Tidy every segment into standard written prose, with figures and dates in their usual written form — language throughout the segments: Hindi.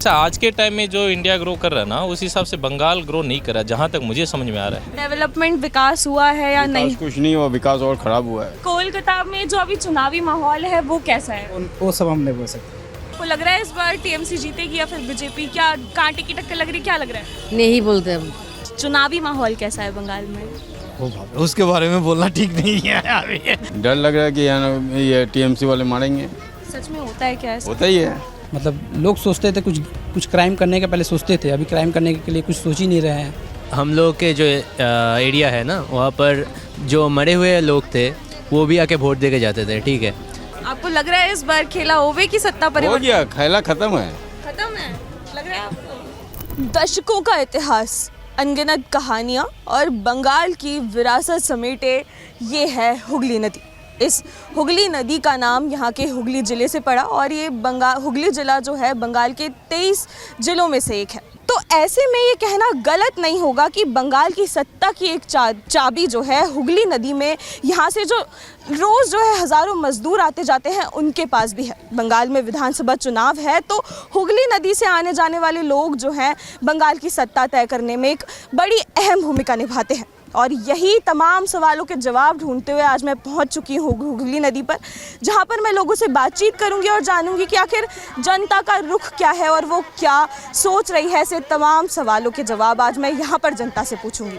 अच्छा, आज के टाइम में जो इंडिया ग्रो कर रहा है ना, उस हिसाब से बंगाल ग्रो नहीं कर रहा, जहाँ तक मुझे समझ में आ रहा है। डेवलपमेंट विकास हुआ है या नहीं? कुछ नहीं हुआ, विकास और खराब हुआ है। कोलकाता में जो अभी चुनावी माहौल है वो कैसा है? वो सब हम नहीं बोल सकते। आपको लग रहा है इस बार टीएमसी जीतेगी या फिर बीजेपी? क्या कांटे की टक्कर लग रही है, क्या लग रहा है? नहीं बोलते हम। चुनावी माहौल कैसा है बंगाल में? उसके बारे में बोलना ठीक नहीं है अभी। डर लग रहा है कि ये टीएमसी वाले मारेंगे। सच में होता है क्या ऐसा? होता ही है। मतलब लोग सोचते थे कुछ क्राइम करने के पहले सोचते थे, अभी क्राइम करने के लिए कुछ सोच ही नहीं रहे हैं। हम लोग के जो एरिया है ना, वहाँ पर जो मरे हुए लोग थे वो भी आके वोट दे के जाते थे, ठीक है। आपको लग रहा है इस बार खेला होवे की सत्ता हो परिवर्तन गया, खेला खत्म है। खत्म है लग रहा है आपको? दशकों का इतिहास, अनगिनत कहानियाँ और बंगाल की विरासत समेटे ये है हुगली नदी। इस हुगली नदी का नाम यहाँ के हुगली ज़िले से पड़ा और ये हुगली ज़िला जो है बंगाल के 23 ज़िलों में से एक है। तो ऐसे में ये कहना गलत नहीं होगा कि बंगाल की सत्ता की एक चाबी जो है हुगली नदी में, यहाँ से जो रोज़ जो है हज़ारों मजदूर आते जाते हैं उनके पास भी है। बंगाल में विधानसभा चुनाव है तो हुगली नदी से आने जाने वाले लोग जो हैं बंगाल की सत्ता तय करने में एक बड़ी अहम भूमिका निभाते हैं। और यही तमाम सवालों के जवाब ढूंढते हुए आज मैं पहुंच चुकी हूँ हुगली नदी पर, जहां पर मैं लोगों से बातचीत करूंगी और जानूंगी कि आखिर जनता का रुख क्या है और वो क्या सोच रही है। ऐसे तमाम सवालों के जवाब आज मैं यहाँ पर जनता से पूछूंगी।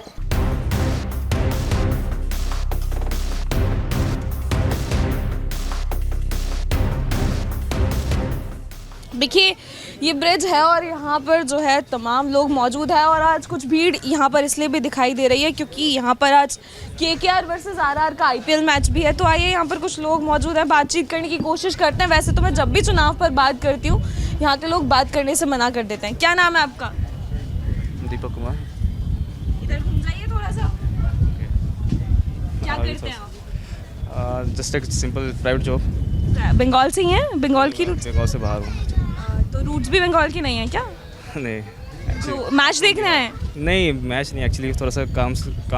देखिए ये ब्रिज है और यहाँ पर जो है तमाम लोग मौजूद है और आज कुछ भीड़ यहाँ पर इसलिए भी दिखाई दे रही है क्योंकि यहाँ पर आज केकेआर वर्सेस आरआर का आईपीएल मैच भी है। तो आइए यहाँ पर कुछ लोग मौजूद हैं, बातचीत करने की कोशिश करते हैं। वैसे तो मैं जब भी चुनाव पर बात करती हूँ यहाँ के लोग बात करने से मना कर देते हैं। क्या नाम है आपका? दीपक कुमार। इधर घूम जाइए थोड़ा सा। क्या करते हैं आप? जस्ट एक सिंपल प्राइवेट जॉब। बंगाल से ही हैं? बंगाल की रूट्स? बंगाल से बाहर हूँ। तो रूट्स भी बंगाल की नहीं है क्या? नहीं तो मैच देखने आए हैं? नहीं, मैच नहीं, एक्चुअली थोड़ा सा काम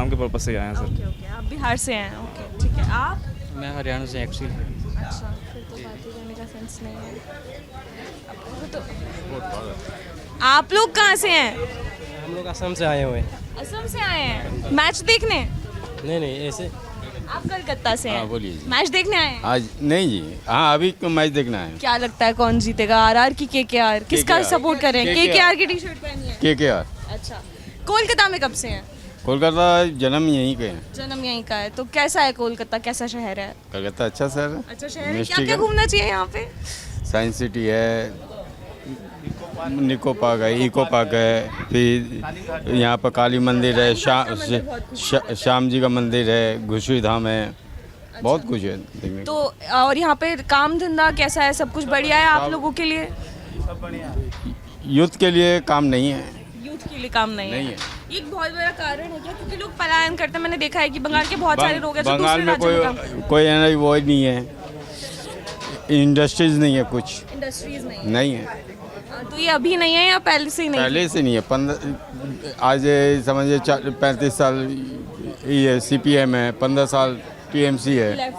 के पर्पज से आए हैं सर। ओके ओके, आप बिहार से हैं। ओके ठीक है। आप? मैं हरियाणा से एक्चुअली। अच्छा, फिर तो बात ही करने का सेंस नहीं है। तो आप लोग कहाँ से हैं? हम लोग असम से आए हुए हैं। असम से आए हैं मैच देखने? नहीं ऐसे। आप कलकत्ता से हैं? हाँ, बोलिए जी। मैच देखने आए हैं? आज नहीं जी, हाँ अभी मैच देखना है। क्या लगता है कौन जीतेगा, आरआर की केकेआर? किसका KKR सपोर्ट कर रहे हैं? KKR केकेआर की टी शर्ट पहनी है? केकेआर। अच्छा। कोलकाता में कब से हैं? कोलकाता जन्म यहीं के हैं। जन्म यहीं का है। तो कैसा है कोलकाता, कैसा शहर है? कलकत्ता अच्छा शहर है। अच्छा शहर है। क्या मिस्टी क्या का। घूमना चाहिए यहाँ पे? साइंस सिटी है, निको पार्क है, इको पार्क है, फिर यहाँ पर काली मंदिर है, श्याम जी का मंदिर है, घुसरी धाम है, बहुत कुछ है देखने तो और यहाँ पे काम धंधा कैसा है? सब कुछ बढ़िया है आप लोगों के लिए? यूथ के लिए काम नहीं है। यूथ के लिए काम नहीं नहीं है। है। एक बहुत बड़ा कारण है क्या? क्योंकि लोग पलायन करते हैं। मैंने देखा है कि बंगाल के बहुत सारे लोग हैं जो बंगाल दूसरे में राज्यों में काम कोई है ना, वो नहीं है, इंडस्ट्रीज नहीं है, कुछ इंडस्ट्रीज नहीं नहीं है। है। तो ये अभी नहीं है या पहले से ही नहीं? पहले से नहीं है। आज समझिए 35 साल ये सीपीएम है, 15 साल टीएमसी है,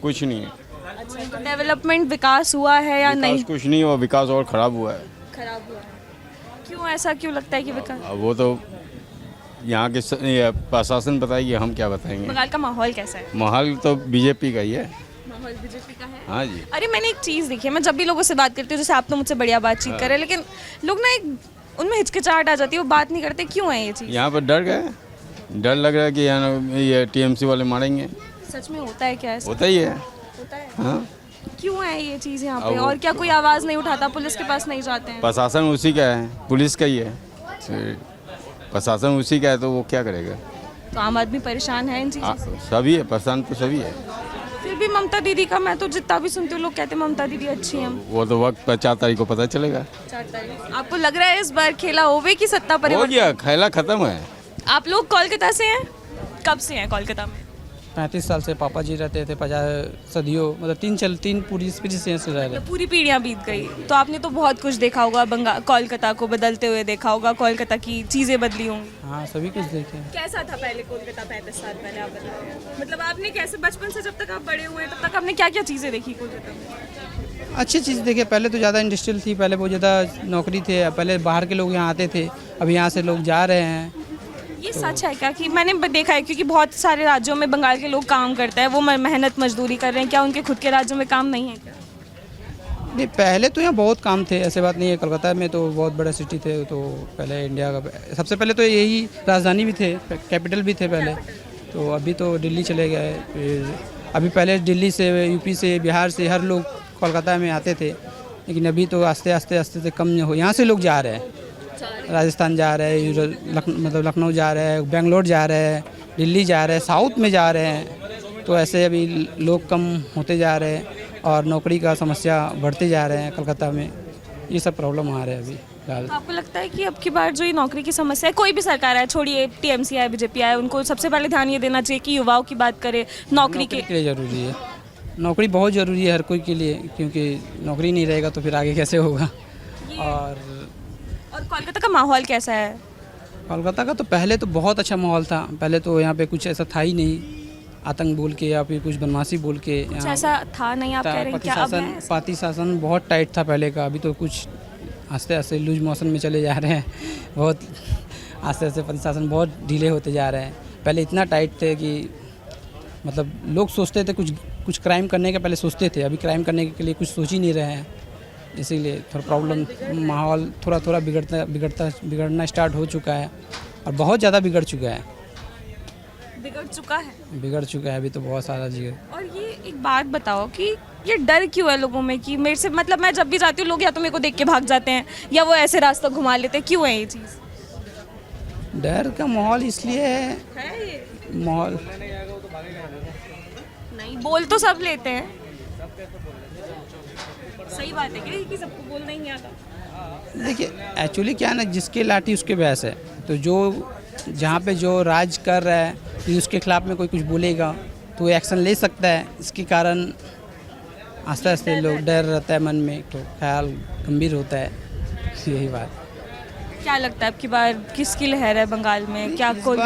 कुछ नहीं है। अच्छा, तो डेवलपमेंट विकास हुआ है या नहीं? विकास कुछ नहीं हुआ, विकास और खराब हुआ है। खराब हुआ है। क्यों, ऐसा क्यों लगता है कि विकास? अब वो तो यहाँ के ये प्रशासन बताएगी, हम क्या बताएंगे। बंगाल का माहौल कैसा है? माहौल तो बीजेपी का ही है। माहौल बीजेपी का है? हाँ जी। अरे मैंने एक चीज़ देखी है, मैं जब भी लोगों से बात करती हूँ, जैसे आप तो मुझसे बढ़िया बातचीत कर रहे हैं, लेकिन लोग ना एक उनमें हिचकिचाहट आ जाती है, वो बात नहीं करते। क्यों है ये चीज़? यहाँ पर डर गए, डर लग रहा है कि यहाँ ये टीएमसी वाले मारेंगे। सच में होता है क्या ऐसा? होता ही है। होता है। हाँ, क्यों है ये चीज़ यहाँ पे? अब वो- और क्या कोई आवाज़ नहीं उठाता? पुलिस के पास नहीं जाते हैं? प्रशासन उसी का है, पुलिस का ही है, प्रशासन उसी का है, तो वो क्या करेगा। तो आम आदमी परेशान है इन चीज़ों से? सभी है, परेशान तो सभी है। फिर भी ममता दीदी का, मैं तो जितना भी सुनती हूँ लोग कहते हैं ममता दीदी अच्छी हैं। वो तो वक्त पर 4 तारीख को पता चलेगा। 4 तारीख। आपको लग रहा है इस बार खेला होवे की सत्ता हो परिवर्तन? गया, खेला खत्म है। आप लोग कोलकाता से हैं? कब से हैं कोलकाता में? 35 साल से पापा जी रहते थे, 50 सदियों, मतलब तीन पूरी पीढ़ी से रह रहे। पूरी पीढ़ियां बीत गई। तो आपने तो बहुत कुछ देखा होगा, कोलकाता को बदलते हुए देखा होगा, कोलकाता की चीज़ें बदली होंगी। हाँ सभी कुछ देखे हैं। कैसा था पहले कोलकाता 35 साल पहले, आप बताइए। मतलब आपने कैसे, बचपन से जब तक आप बड़े हुए हैं तब तक आपने क्या क्या चीज़ें देखी कोलकाता में? अच्छी चीज़ देखिए, पहले तो ज़्यादा इंडस्ट्रियल थी, पहले बहुत ज़्यादा नौकरी थे, पहले बाहर के लोग यहाँ आते थे, अब यहाँ से लोग जा रहे हैं। ये सच है क्या कि मैंने देखा है क्योंकि बहुत सारे राज्यों में बंगाल के लोग काम करते हैं, वो मेहनत मजदूरी कर रहे हैं, क्या उनके खुद के राज्यों में काम नहीं है क्या? नहीं, पहले तो यहाँ बहुत काम थे, ऐसे बात नहीं है। कोलकाता में तो बहुत बड़ा सिटी थे, तो पहले इंडिया का सबसे पहले तो यही राजधानी भी थे, कैपिटल भी थे पहले। तो अभी तो दिल्ली चले गए, फिर अभी पहले दिल्ली से, यूपी से, बिहार से हर लोग कोलकाता में आते थे, लेकिन अभी तो आस्ते आस्ते कम हो, यहाँ से लोग जा रहे हैं, राजस्थान जा रहे हैं, मतलब लखनऊ जा रहे हैं, बेंगलोर जा रहे हैं, दिल्ली जा रहे हैं, साउथ में जा रहे हैं। तो ऐसे अभी लोग कम होते जा रहे हैं और नौकरी का समस्या बढ़ते जा रहे हैं कलकत्ता में। ये सब प्रॉब्लम आ रहे हैं अभी फिलहाल। आपको लगता है कि अब की बार जो ये नौकरी की समस्या है, कोई भी सरकार है, छोड़िए टीएमसी आए, बीजेपी आए, उनको सबसे पहले ध्यान ये देना चाहिए कि युवाओं की बात करें, नौकरी के लिए ज़रूरी है, नौकरी बहुत ज़रूरी है हर कोई के लिए, क्योंकि नौकरी नहीं रहेगा तो फिर आगे कैसे होगा। और कोलकाता का माहौल कैसा है? कोलकाता का तो पहले तो बहुत अच्छा माहौल था, पहले तो यहाँ पे कुछ ऐसा था ही नहीं, आतंक बोल के या फिर कुछ बदमाशी बोल के कुछ ऐसा था नहीं, आप कह रहे हैं क्या अब है? पाती शासन बहुत टाइट था पहले का, अभी तो कुछ आस्ते आस्ते लूज मोशन में चले जा रहे हैं, बहुत आस्ते आस्ते पाती शासन बहुत ढीले होते जा रहे हैं। पहले इतना टाइट थे कि मतलब लोग सोचते थे कुछ क्राइम करने के पहले सोचते थे, अभी क्राइम करने के लिए कुछ सोच ही नहीं रहे हैं, इसीलिए थोड़ा प्रॉब्लम, माहौल थोड़ा बिगड़ना स्टार्ट हो चुका है और बहुत ज़्यादा बिगड़ चुका है अभी तो बहुत सारा चीज़। और ये एक बात बताओ कि ये डर क्यों है लोगों में कि मेरे से, मतलब मैं जब भी जाती हूँ लोग या तो मेरे को देख के भाग जाते हैं या वो ऐसे रास्ता घुमा लेते हैं, क्यों है ये चीज़? डर का माहौल इसलिए है ये माहौल नहीं बोल तो सब लेते हैं, सही बात है कि सबको बोलना ही नहीं आता। देखिए एक्चुअली क्या है ना, जिसके लाठी उसके भैंस है, तो जो जहाँ पे जो राज कर रहा है कि उसके खिलाफ में कोई कुछ बोलेगा तो एक्शन ले सकता है, इसके कारण आस्ते आस्ते लोग डर रहता है मन में, तो ख्याल गंभीर होता है, यही बात। क्या लगता है आपकी बार किसकी लहर है बंगाल में? क्या कोई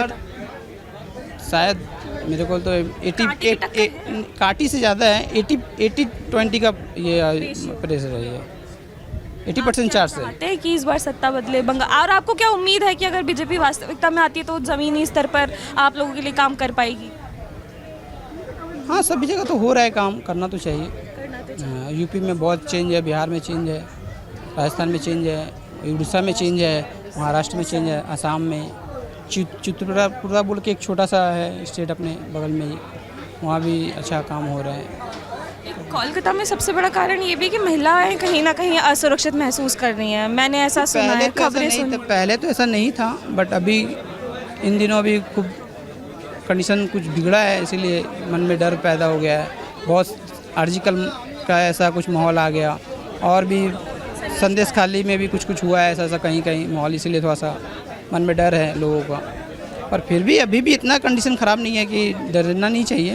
शायद मेरे को तो 80 काटी से ज़्यादा है, 80-20 का ये प्रेशर है, ये 80% चांस है। चाहते हैं कि इस बार सत्ता बदले बंगाल, और आपको क्या उम्मीद है कि अगर बीजेपी वास्तविकता में आती है तो ज़मीनी स्तर पर आप लोगों के लिए काम कर पाएगी? हाँ, सभी जगह तो हो रहा है काम, करना तो चाहिए। यूपी में बहुत चेंज है, बिहार में चेंज है, राजस्थान में चेंज है, उड़ीसा में चेंज है, महाराष्ट्र में चेंज है, असम में, चित्रपुरा बोल के एक छोटा सा है स्टेट अपने बगल में ही, वहाँ भी अच्छा काम हो रहा है। कोलकाता में सबसे बड़ा कारण ये भी कि महिलाएं कहीं ना कहीं असुरक्षित महसूस कर रही हैं, मैंने ऐसा सुना है, खबरें सुनी। पहले तो ऐसा नहीं था, बट अभी इन दिनों अभी खूब कंडीशन कुछ बिगड़ा है, इसीलिए मन में डर पैदा हो गया है, बहुत आर्जिकल का ऐसा कुछ माहौल आ गया, और भी संदेश खाली में भी कुछ हुआ है ऐसा कहीं माहौल, इसीलिए थोड़ा सा मन में डर है लोगों का। पर फिर भी अभी भी इतना कंडीशन ख़राब नहीं है कि डरना नहीं चाहिए,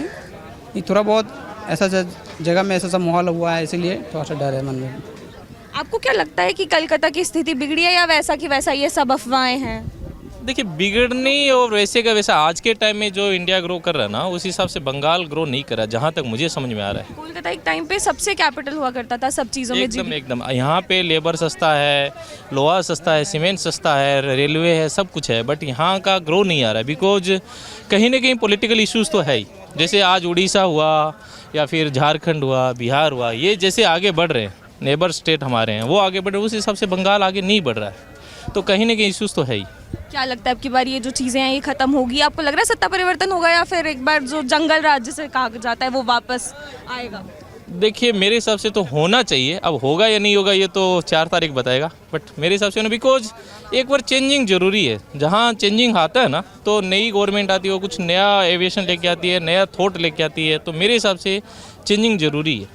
ये थोड़ा बहुत ऐसा जगह में ऐसा माहौल हुआ है, इसीलिए थोड़ा सा डर है मन में। आपको क्या लगता है कि कलकत्ता की स्थिति बिगड़ी है या वैसा कि वैसा ये सब अफवाहें हैं? देखिए, बिगड़नी और वैसे का वैसा आज के टाइम में जो इंडिया ग्रो कर रहा है ना, उस हिसाब से बंगाल ग्रो नहीं कर रहा, जहाँ तक मुझे समझ में आ रहा है। कोलकाता एक टाइम पे सबसे कैपिटल हुआ करता था सब चीज़ों में। एकदम यहाँ पे लेबर सस्ता है, लोहा सस्ता है, सीमेंट सस्ता है, रेलवे है, सब कुछ है, बट यहाँ का ग्रो नहीं आ रहा है, बिकॉज कहीं ना कहीं पॉलिटिकल इश्यूज तो है ही। जैसे आज उड़ीसा हुआ या फिर झारखंड हुआ, बिहार हुआ, ये जैसे आगे बढ़ रहे हैं, नेबर स्टेट हमारे हैं, वो आगे बढ़ रहे हैं, उस हिसाब से बंगाल आगे नहीं बढ़ रहा है, तो कहीं ना कहीं इश्यूज तो है ही। क्या लगता है अब की बार ये जो चीज़ें हैं ये ख़त्म होगी? आपको लग रहा है सत्ता परिवर्तन होगा या फिर एक बार जो जंगल राज्य से कहा जाता है वो वापस आएगा? देखिए, मेरे हिसाब से तो होना चाहिए, अब होगा या नहीं होगा ये तो 4 तारीख बताएगा, बट मेरे हिसाब से ना, बिकॉज एक बार चेंजिंग ज़रूरी है। जहाँ चेंजिंग आता है ना, तो नई गवर्नमेंट आती है, वो कुछ नया एविएशन लेके आती है, नया थॉट लेके आती है, तो मेरे हिसाब से चेंजिंग ज़रूरी है।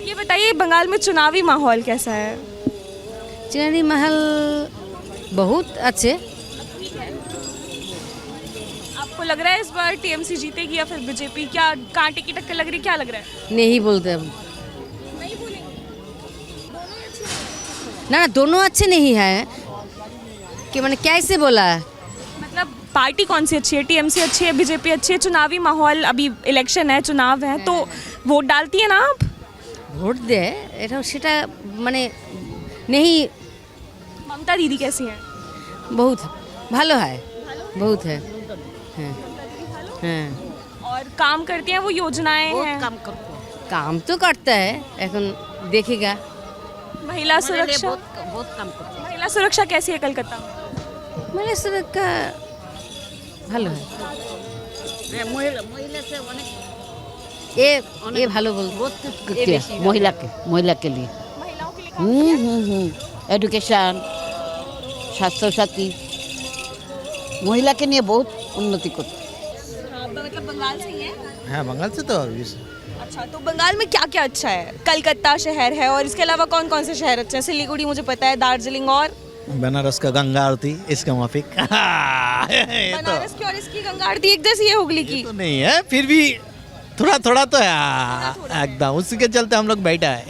ये बताइए बंगाल में चुनावी माहौल कैसा है? चुनावी माहौल बहुत अच्छे। आपको लग रहा है इस बार टीएमसी जीतेगी या फिर बीजेपी? क्या कांटे की टक्कर लग रही है, क्या लग रहा है? नहीं बोलते अब, नहीं बोलेंगे। ना दोनों अच्छे नहीं है कि मैंने कैसे बोला है। मतलब पार्टी कौन सी अच्छी है? टीएमसी अच्छी है, बीजेपी अच्छी है? चुनावी माहौल, अभी इलेक्शन है, चुनाव है, तो वोट डालती है ना आप? ভোট দেয় এটা সেটা মানে नहीं ममता दीदी कैसी हैं? बहुत ভালো হয় बहुत है हाँ हाँ और काम करती हैं वो योजनाएं हैं काम तो करता है এখন देखेगा महिला सुरक्षा बहुत काम करता महिला सुरक्षा कैसी है कलकत्ता में? है মানে সুরক্ষা ভালো হয় ये ভালো বল महिला के लिए महिलाओं के लिए एजुकेशन स्वास्थ्य साथी महिला के लिए बहुत उन्नति करते मतलब बंगाल से ही है। हाँ बंगाल से तो अच्छा, तो बंगाल में क्या क्या अच्छा है? कलकत्ता शहर है और इसके अलावा कौन कौन से शहर अच्छे हैं? सिलीगुड़ी मुझे पता है, दार्जिलिंग और बनारस का गंगा आरती इसका माफिक बनारस की और इसकी गंगा आरती एक जैसी है हुगली की। तो नहीं है फिर भी थोड़ा थोड़ा तो है एकदम उसी के चलते हम लोग बैठा है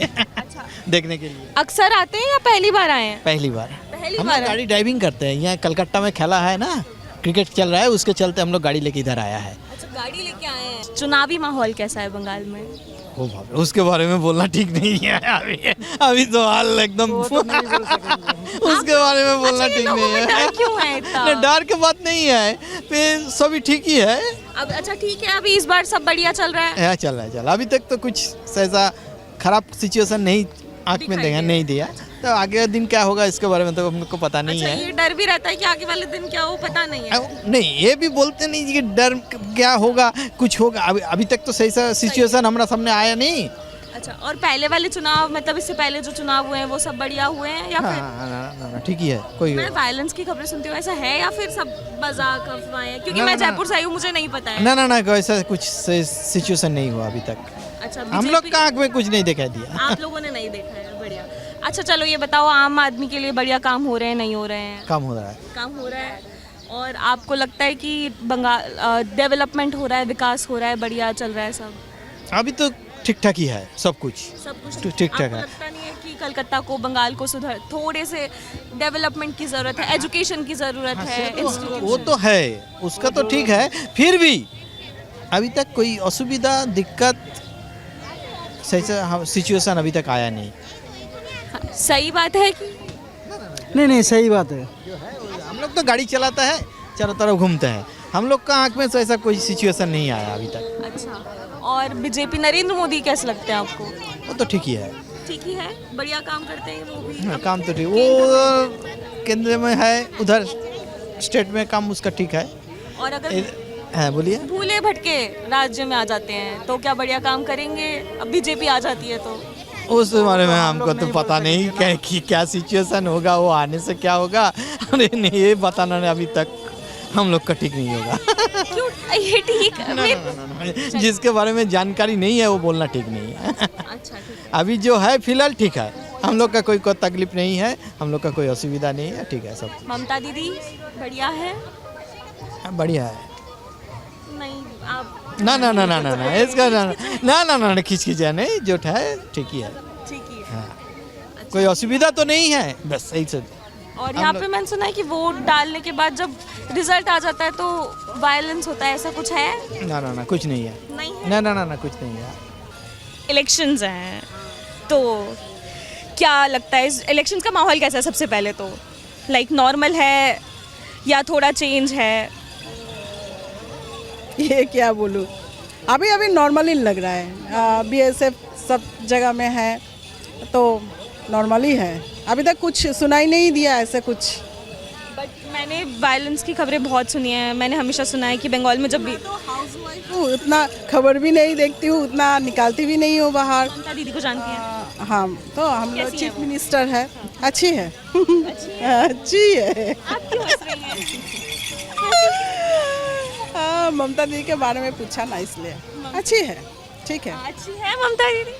देखने के लिए। अक्सर आते हैं या पहली बार आए हैं? पहली बार पहली हम बार लोग गाड़ी ड्राइविंग करते हैं यहाँ कलकत्ता में खेला है ना क्रिकेट चल रहा है उसके चलते हम लोग गाड़ी लेके इधर आया है। अच्छा, गाड़ी लेके आए हैं। चुनावी माहौल कैसा है बंगाल में? ओ बाप रे, उसके बारे में बोलना ठीक नहीं है अभी तो हाल एकदम उसके बारे में बोलना अच्छा, ये ठीक लोगों नहीं में है डर क्यों है इतना? नहीं, डर की बात नहीं है फिर सभी ठीक ही है। अब अच्छा ठीक है, अभी इस बार सब बढ़िया चल रहा है। चल रहा है अभी तक तो कुछ ऐसा खराब सिचुएशन नहीं आंख में दिखाई देखा नहीं दिया तो आगे दिन क्या होगा इसके बारे में तो हमको पता नहीं अच्छा, है। ये डर भी रहता है कि आगे वाले दिन क्या हो पता नहीं है। नहीं ये भी बोलते नहीं कि डर क्या होगा कुछ होगा अभी तक तो सही सा सिचुएशन हमारा सामने आया नहीं। अच्छा, और पहले वाले चुनाव मतलब इससे पहले जो चुनाव हुए हैं वो सब बढ़िया हुए हैं या फिर? हाँ ठीक ही है कोई मैं वायलेंस की खबरें सुनती हूँ, ऐसा है या फिर सब मजाक अफवाहें हैं? क्योंकि मैं जयपुर से आई हूँ, मुझे नहीं पता है। ना ऐसा कुछ सिचुएशन नहीं हुआ अभी तक। अच्छा, हम लोग का आंख में कुछ नहीं दिखाई दिया। आप लोगों ने नहीं देखा है, बढ़िया। अच्छा चलो ये बताओ, आम आदमी के लिए बढ़िया काम हो रहे हैं नहीं हो रहे हैं? काम हो रहा है काम हो रहा है। और आपको लगता है कि बंगाल डेवलपमेंट हो रहा है, विकास हो रहा है, बढ़िया चल रहा है सब? अभी तो ठीक ठाक ही है सब कुछ ठीक ठाक आपको है। लगता नहीं है कि कलकत्ता को बंगाल को सुधार थोड़े से डेवलपमेंट की जरूरत है, एजुकेशन की जरूरत है? वो तो है उसका तो ठीक है फिर भी अभी तक कोई असुविधा दिक्कत सही से सिचुएशन अभी तक आया नहीं। सही बात है कि नहीं सही बात है। हम लोग तो गाड़ी चलाता है चारों तरफ घूमते हैं हम लोग का आंख में तो ऐसा कोई सिचुएशन नहीं आया अभी तक। अच्छा, और बीजेपी नरेंद्र मोदी कैसे लगते हैं आपको? वो तो ठीक ही है ठीक ही है, बढ़िया काम करते हैं वो भी। काम तो ठीक वो केंद्र में है उधर स्टेट में काम उसका ठीक है। और अगर हाँ बोलिए भूले भटके राज्य में आ जाते हैं तो क्या बढ़िया काम करेंगे? अब बीजेपी आ जाती है तो उस बारे में हमको तो पता नहीं क्या सिचुएशन होगा वो आने से क्या होगा अरे नहीं ये बताना नहीं अभी तक हम लोग का ठीक नहीं होगा। क्यों ये ठीक जिसके बारे में जानकारी नहीं है वो बोलना ठीक नहीं है। अच्छा ठीक अभी जो है फिलहाल ठीक है हम लोग का कोई तकलीफ नहीं है हम लोग का कोई असुविधा नहीं है ठीक है सब। ममता दीदी बढ़िया है? बढ़िया है नहीं आप ना इसका ना खिचखिचा नहीं जो है ठीक ही है। ठीक ही है। हाँ कोई असुविधा तो नहीं है बस सही से। और यहाँ पे मैंने सुना है कि वोट डालने के बाद जब रिजल्ट आ जाता है तो वायलेंस होता है, ऐसा कुछ है? ना कुछ नहीं है। नहीं है? ना कुछ नहीं है। इलेक्शंस हैं तो क्या लगता है इस इलेक्शंस का माहौल कैसा है? सबसे पहले तो लाइक नॉर्मल है या थोड़ा चेंज है? ये क्या बोलूँ, अभी नॉर्मली लग रहा है। बीएसएफ सब जगह में है तो नॉर्मली है, अभी तक कुछ सुनाई नहीं दिया ऐसा कुछ। बट मैंने वायलेंस की खबरें बहुत सुनी हैं, मैंने हमेशा सुना है कि बंगाल में जब भी हाउसवाइफ हूँ उतना खबर भी नहीं देखती हूँ, उतना निकालती भी नहीं हूँ बाहर। ममता दीदी को जानती हैं? हाँ तो हम लोग कैसी चीफ है वो? मिनिस्टर है, अच्छी है अच्छी है। आप क्यों हंस रही हैं? ममता दीदी के बारे में पूछा ना इसलिए। अच्छी है ठीक है। अच्छी है ममता दीदी?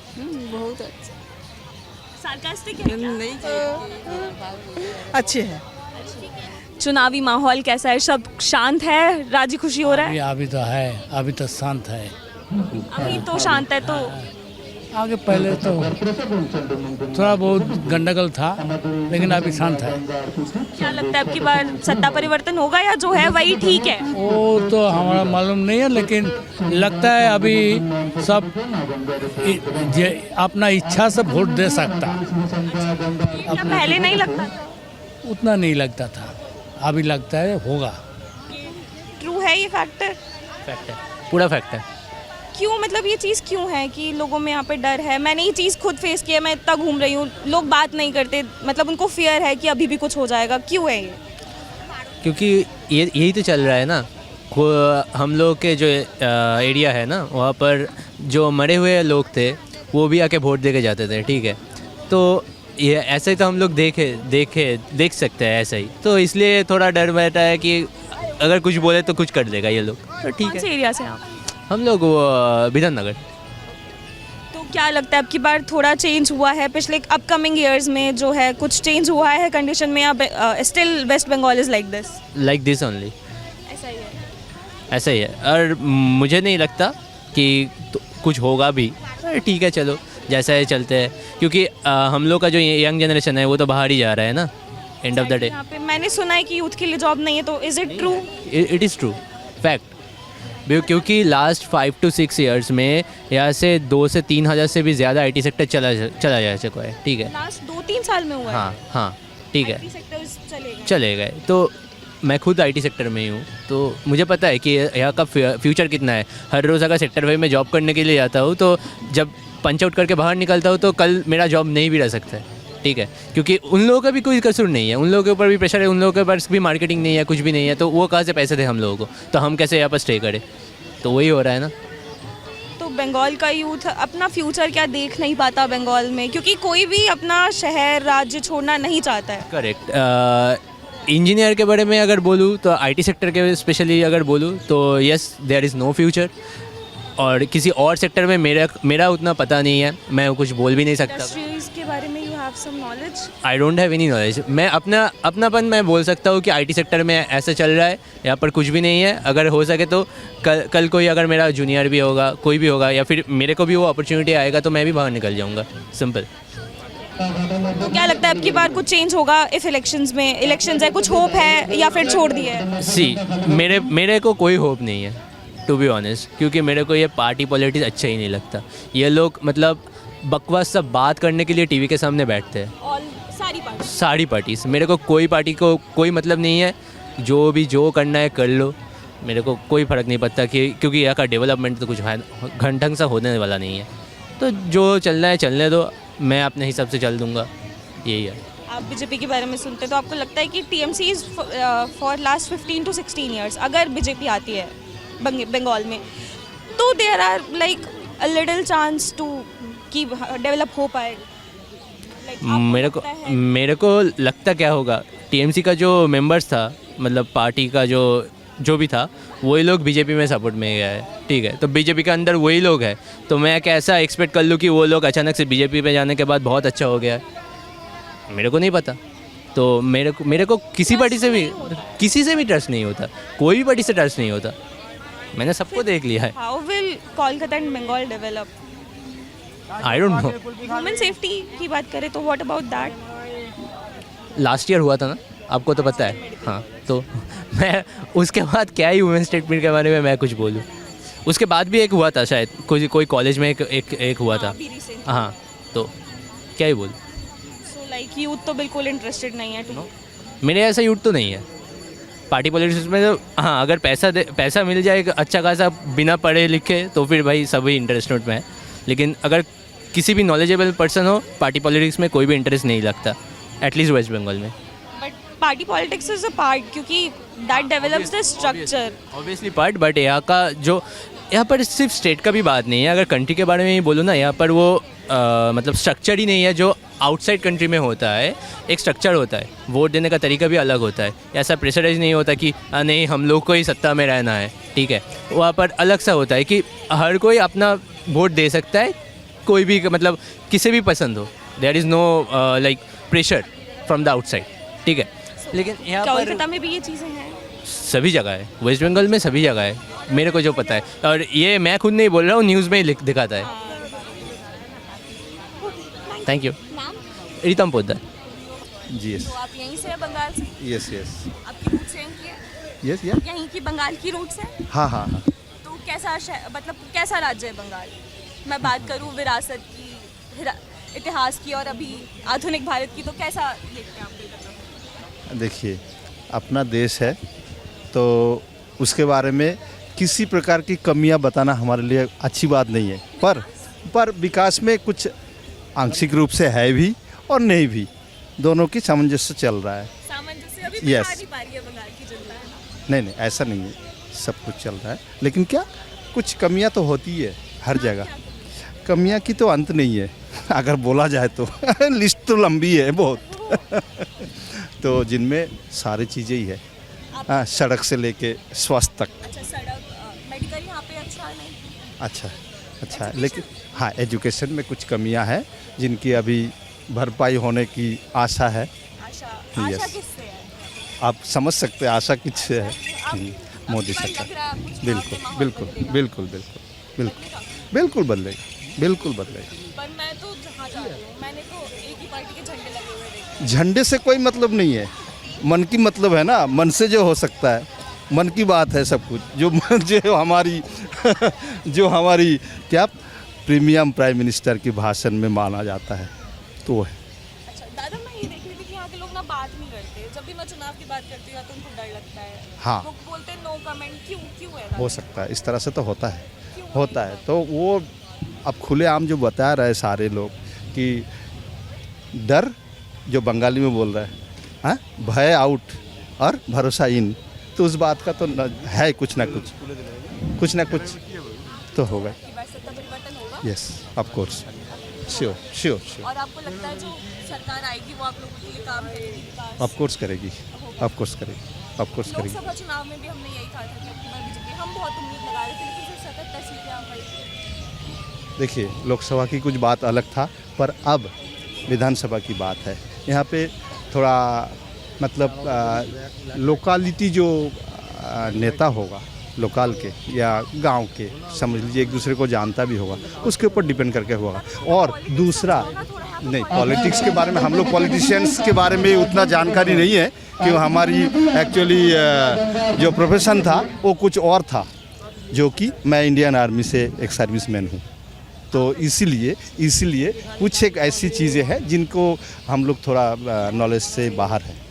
बहुत अच्छी सार्कास्टिक है क्या? अच्छी है। चुनावी माहौल कैसा है? सब शांत है, राजी खुशी हो रहा है? अभी तो है, अभी तो शांत है। अभी तो शांत है तो आगे पहले तो थोड़ा बहुत गंडगोल था, लेकिन अभी शांत है। क्या लगता है अब की बार सत्ता परिवर्तन होगा या जो है वही ठीक है? वो तो हमारा मालूम नहीं है, लेकिन लगता है अभी सब अपना इच्छा से वोट दे सकता। क्या पहले नहीं लगता था? उतना नहीं लगता था, अभी लगता है होगा। ट्रू है ये फैक्टर? फैक्ट है, पूरा फैक्ट है। क्यों, मतलब ये चीज़ क्यों है कि लोगों में यहाँ पे डर है? मैंने ये चीज़ खुद फेस किया, मैं इतना घूम रही हूँ, लोग बात नहीं करते, मतलब उनको फियर है कि अभी भी कुछ हो जाएगा। क्यों है ये? क्योंकि यही तो चल रहा है ना। हम लोग के जो एरिया है ना, वहाँ पर जो मरे हुए लोग थे वो भी आके वोट दे के जाते थे, ठीक है। तो ये ऐसे ही तो हम लोग देख सकते हैं ऐसा ही, तो इसलिए थोड़ा डर बैठा है कि अगर कुछ बोले तो कुछ कर देगा ये लोग, तो ठीक कौन से है। एरिया से आप? हम लोग वो बिधान नगर। तो क्या लगता है अब की बार थोड़ा चेंज हुआ है पिछले अपकमिंग ईयर्स में, जो है कुछ चेंज हुआ है कंडीशन में, या still West Bengal is like this only, ऐसा ही है? ऐसा ही है। और मुझे नहीं लगता कि तो कुछ होगा भी, ठीक है चलो जैसा है चलते हैं, क्योंकि हम लोग का जो यंग जनरेशन है वो तो बाहर ही जा रहा है ना, एंड ऑफ द डे। यहाँ पे मैंने सुना है कि यूथ के लिए जॉब नहीं है, तो is it true? It is true fact, क्योंकि लास्ट 5 to 6 ईयर्स में यहाँ से 2 से 3 हज़ार से भी ज़्यादा IT सेक्टर चला जा चुका है, ठीक है। लास्ट 2-3 साल में हुआ है? हाँ ठीक है, IT सेक्टर्स चले गए। तो मैं खुद IT सेक्टर में ही हूँ, तो मुझे पता है कि यहाँ का फ्यूचर कितना है। हर रोज़ अगर सेक्टर 5 में जॉब करने के लिए जाता हूँ, तो जब पंच आउट करके बाहर निकलता हूँ तो कल मेरा जॉब नहीं भी रह सकता है, ठीक है। क्योंकि उन लोगों का भी कोई कसूर नहीं है, उन लोगों के ऊपर भी प्रेशर है, उन लोगों के पास भी मार्केटिंग नहीं है, कुछ भी नहीं है, तो वो कहाँ से पैसे दे हम लोगों को, तो हम कैसे यहाँ पर स्टे करें। तो वही हो रहा है ना। तो बंगाल का यूथ अपना फ्यूचर क्या देख नहीं पाता बंगाल में, क्योंकि कोई भी अपना शहर राज्य छोड़ना नहीं चाहता है। करेक्ट। इंजीनियर के बारे में अगर बोलूँ तो IT सेक्टर के स्पेशली अगर बोलूँ तो yes there is no future, और किसी और सेक्टर में मेरा उतना पता नहीं है, मैं कुछ बोल भी नहीं सकता। इंडस्ट्रीज के बारे में you have some knowledge? I don't have any knowledge. मैं अपनापन मैं बोल सकता हूँ कि IT सेक्टर में ऐसा चल रहा है, यहाँ पर कुछ भी नहीं है। अगर हो सके तो कल कोई अगर मेरा जूनियर भी होगा, कोई भी होगा, या फिर मेरे को भी वो अपॉर्चुनिटी आएगा तो मैं भी बाहर निकल जाऊँगा, सिंपल। तो क्या लगता है अब की बार कुछ चेंज होगा इफ इलेक्शंस है? कुछ होप है या फिर छोड़ दिया है? सी मेरे को कोई होप नहीं है, टू बी ऑनेस्ट, क्योंकि मेरे को ये पार्टी पॉलिटिक्स अच्छा ही नहीं लगता। ये लोग मतलब बकवास सब बात करने के लिए टीवी के सामने बैठते हैं, सारी पार्टीज। मेरे को कोई पार्टी को कोई मतलब नहीं है, जो करना है कर लो, मेरे को कोई फ़र्क नहीं पड़ता, कि क्योंकि यहाँ का डेवलपमेंट तो कुछ ढंग सा होने वाला नहीं है। तो जो चलना है चलने दो, मैं अपने हिसाब से चल दूँगा, यही है। आप बीजेपी के बारे में सुनते तो आपको लगता है कि TMC is for last 15 to 16 years, अगर बीजेपी आती है बंगाल में, तो there are like a little chance to कि डेवलप हो पाए? मेरे को लगता क्या होगा, TMC का जो मेंबर्स था, मतलब पार्टी का जो भी था, वही लोग बीजेपी में सपोर्ट में गया है, ठीक है। तो बीजेपी के अंदर वही लोग हैं, तो मैं कैसा एक्सपेक्ट कर लूँ कि वो लोग अचानक से बीजेपी पे जाने के बाद बहुत अच्छा हो गया है? मेरे को नहीं पता। तो मेरे को किसी से भी ट्रस्ट नहीं होता, कोई भी पार्टी से ट्रस्ट नहीं होता। मैंने सबको देख लिया है। How will Kolkata and Bengal develop? I don't know. Human safety की बात करें तो what about that? Last year हुआ था ना, आपको तो पता है। हाँ, तो मैं उसके बाद क्या ही वुमेन स्टेटमेंट के बारे में मैं कुछ बोलूँ। उसके बाद भी एक हुआ था शायद, कोई कॉलेज में एक हुआ था। हाँ, तो क्या ही बोलूँ। सो लाइक यूथ तो बिल्कुल इंटरेस्टेड नहीं है? मेरे ऐसा यूथ तो नहीं है पार्टी पॉलिटिक्स में। तो हाँ, अगर पैसा मिल जाए अच्छा खासा बिना पढ़े लिखे, तो फिर भाई सभी इंटरेस्टेड में है। लेकिन अगर किसी भी नॉलेजेबल पर्सन हो, पार्टी पॉलिटिक्स में कोई भी इंटरेस्ट नहीं लगता, एटलीस्ट वेस्ट बंगाल में। But party politics is a part, क्योंकि that develops the structure. Obviously part, but यहाँ पर सिर्फ स्टेट का भी बात नहीं है। अगर कंट्री के बारे में ही बोलूँ ना, यहाँ पर वो मतलब स्ट्रक्चर ही नहीं है जो आउटसाइड कंट्री में होता है। एक स्ट्रक्चर होता है, वोट देने का तरीका भी अलग होता है। ऐसा प्रेशराइज नहीं होता कि नहीं हम लोग को ही सत्ता में रहना है, ठीक है। वहाँ पर अलग सा होता है कि हर कोई अपना वोट दे सकता है, कोई भी मतलब किसी भी पसंद हो। There is no like pressure from the outside, ठीक है। लेकिन यहाँ पर कोलकाता में भी ये चीज़ें हैं, सभी जगह है, वेस्ट बंगाल में सभी जगह है, मेरे को जो पता है। और ये मैं खुद नहीं बोल रहा हूँ, न्यूज़ में ही दिखाता है। Thank you. नाम? रीतम पोद्दार। जी यस तो आप यहीं से हैं बंगाल से? यस यस आपकी रूट्स यहीं की है? यस या यहीं की बंगाल की रूट्स है? हाँ हाँ हाँ। तो मतलब कैसा राज्य है बंगाल? मैं बात करूँ विरासत की, इतिहास की और अभी आधुनिक भारत की, तो कैसा देखते हैं आप? देखिए, अपना देश है तो उसके बारे में किसी प्रकार की कमियां बताना हमारे लिए अच्छी बात नहीं है, पर विकास में कुछ आंशिक रूप से है भी और नहीं भी, दोनों की सामंजस्य चल रहा है। सामंजस्य अभी Yes. नहीं पा रही है बंगाल की जनता, है ना? नहीं ऐसा नहीं है, सब कुछ चल रहा है, लेकिन क्या कुछ कमियां तो होती है हर जगह। कमियां की तो अंत नहीं है, अगर बोला जाए तो लिस्ट तो लंबी है बहुत तो जिनमें सारी चीज़ें ही है, हाँ, सड़क से लेके स्वास्थ्य तक। अच्छा, सड़क, मेडिकल यहाँ पे अच्छा नहीं? अच्छा लेकिन हाँ, एजुकेशन में कुछ कमियां हैं जिनकी अभी भरपाई होने की आशा है। आशा Yes. किससे है? आप समझ सकते हैं आशा किससे है। अब मोदी मन लग सरकार रहा है कुछ बिल्कुल माहौल बिल्कुल बदलेगा? बिल्कुल बिल्कुल बिल्कुल बिल्कुल बदलेगा, बिल्कुल बदलेगा। पर मैं तो जहाँ जा रही हूँ, मैंने तो एक ही पार्टी के झंडे लगे हुए देखे। झंडे से कोई मतलब नहीं है, मन की मतलब है ना, मन से जो हो सकता है, मन की बात है सब कुछ। जो हमारी क्या प्रीमियम प्राइम मिनिस्टर की भाषण में माना जाता है तो वो है। अच्छा दादा, मैं ये देख रही थी कि यहाँ के लोग ना बात नहीं करते। जब भी मैं चुनाव की बात करती हूँ तो उनको डर लगता है। हाँ। वो बोलते हैं नो कमेंट। क्यों है? हो सकता है, इस तरह से तो होता है तो वो अब खुलेआम जो बता रहे सारे लोग कि डर, जो बंगाली में बोल रहे हैं, हाँ, भय आउट और भरोसा इन, तो उस बात का तो है कुछ ना कुछ तो होगा। सत्ता परिवर्तन होगा? Yes, of course, sure. और आपको लगता है जो सरकार आएगी वो आप लोगों के लिए काम करेगी? ऑफ कोर्स करेगी। लोकसभा चुनाव में भी हमने यही कहा था कि अब बीजेपी, हम बहुत उम्मीद लगा रहे थे, लेकिन फिर 77 सीटें आ गई। देखिए, लोकसभा की कुछ बात अलग था, पर अब विधानसभा की बात है। यहाँ पे थोड़ा मतलब लोकालिटी जो नेता होगा, लोकल के या गांव के, समझ लीजिए एक दूसरे को जानता भी होगा, उसके ऊपर डिपेंड करके होगा। और दूसरा, नहीं, पॉलिटिक्स के बारे में हम लोग पॉलिटिशियंस के बारे में उतना जानकारी नहीं है, कि हमारी एक्चुअली जो प्रोफेशन था वो कुछ और था, जो कि मैं इंडियन आर्मी से एक सर्विसमैन हूँ, तो इसीलिए कुछ एक ऐसी चीज़ें हैं जिनको हम लोग थोड़ा नॉलेज से बाहर है,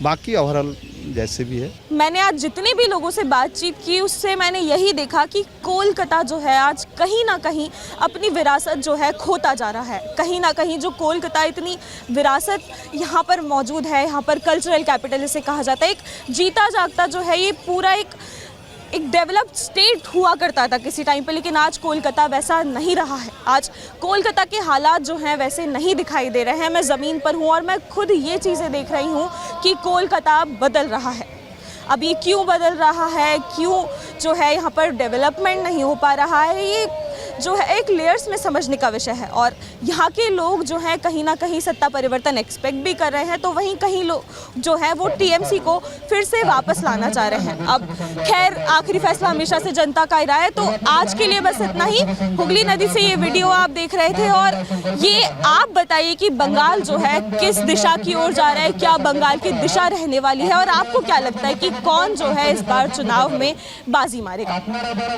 बाकी ओवरऑल जैसे भी है। मैंने आज जितने भी लोगों से बातचीत की उससे मैंने यही देखा कि कोलकाता जो है आज कहीं ना कहीं अपनी विरासत जो है खोता जा रहा है। कहीं ना कहीं जो कोलकाता इतनी विरासत यहाँ पर मौजूद है, यहाँ पर कल्चरल कैपिटल इसे कहा जाता है, एक जीता जागता जो है, ये पूरा एक डेवलप्ड स्टेट हुआ करता था किसी टाइम पे, लेकिन आज कोलकाता वैसा नहीं रहा है। आज कोलकाता के हालात जो हैं वैसे नहीं दिखाई दे रहे हैं। मैं ज़मीन पर हूँ और मैं खुद ये चीज़ें देख रही हूँ कि कोलकाता बदल रहा है। अब ये क्यों बदल रहा है, क्यों जो है यहाँ पर डेवलपमेंट नहीं हो पा रहा है, ये जो है एक लेयर्स में समझने का विषय है। और यहाँ के लोग जो हैं कहीं ना कहीं सत्ता परिवर्तन एक्सपेक्ट भी कर रहे हैं, तो वहीं कहीं लोग जो हैं वो टीएमसी को फिर से वापस लाना चाह रहे हैं। अब खैर आखिरी फैसला हमेशा से जनता का ही रहा है। तो आज के लिए बस इतना ही। हुगली नदी से ये वीडियो आप देख रहे थे, और ये आप बताइए कि बंगाल जो है किस दिशा की ओर जा रहा है, क्या बंगाल की दिशा रहने वाली है, और आपको क्या लगता है कि कौन जो है इस बार चुनाव में बाजी मारेगा।